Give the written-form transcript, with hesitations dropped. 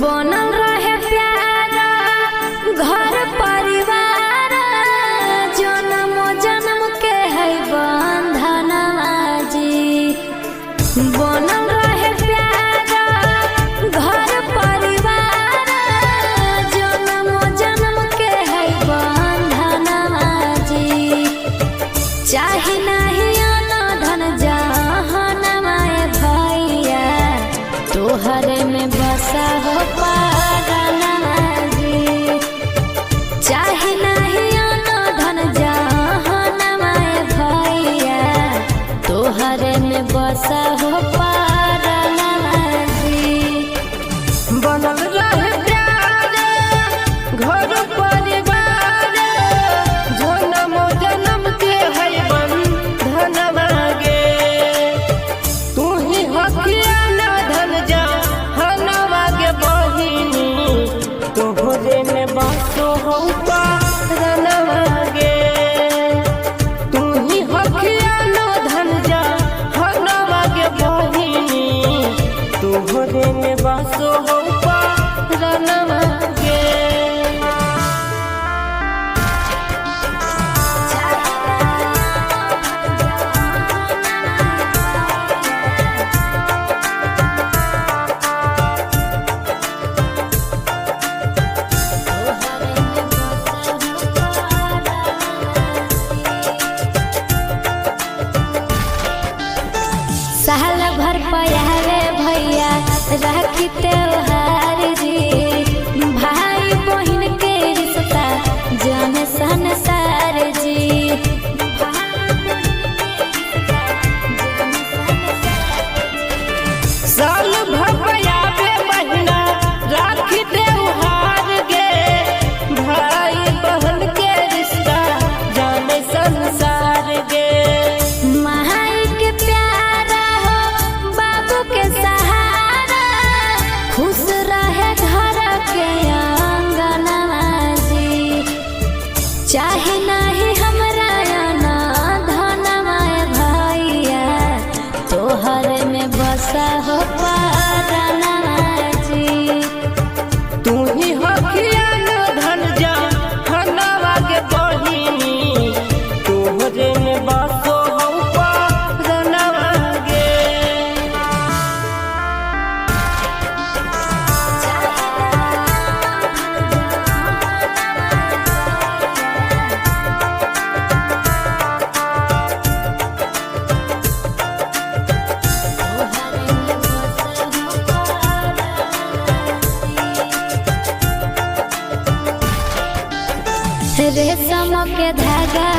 बनल रहे प्यारा घर परिवार, जन्म जन्म के है बंधनवा जी। बनल रहे प्यारा घर परिवार, जन्म जन्म के है बंधनवा जी। चाहे नहीं धन जहनवा भैया, तोहरे में बसा हो पारनवा जी। चाहे नहीं धन जहनवा भैया, तोहरे में बसा हो पारनवा जी। बनल रहे प्यार घर परिवार, जन्म जन्म के है बंधनवा गे। तू ही हकिया न धन जहनवा गे बहिनी, तोहरे में बसो हो पारनवा गे। तू ही हकिया न धन जहनवा गे बहिनी, तोहरे में बसो हो पारनवा गे। साल भर पयावे भैया राखी त्योहार जी। भाई बहन के रिश्ता जन संसार जी। साल भपयावे महीना राखी त्योहार गे। भाई बहन के रिश्ता जाने संसार गे। माई के प्यारा हो बाबू के सहारा, खुश रहे घर के आंगनवा जी। चाहे नहीं हमरा ना धनवा भैया, तोहरे में बसा हो पारनवा जी। तू ही हकिया न धन जहनवा गे बहिनी, तोहरे में बसो हो पारनवा गे। रेशम के धागा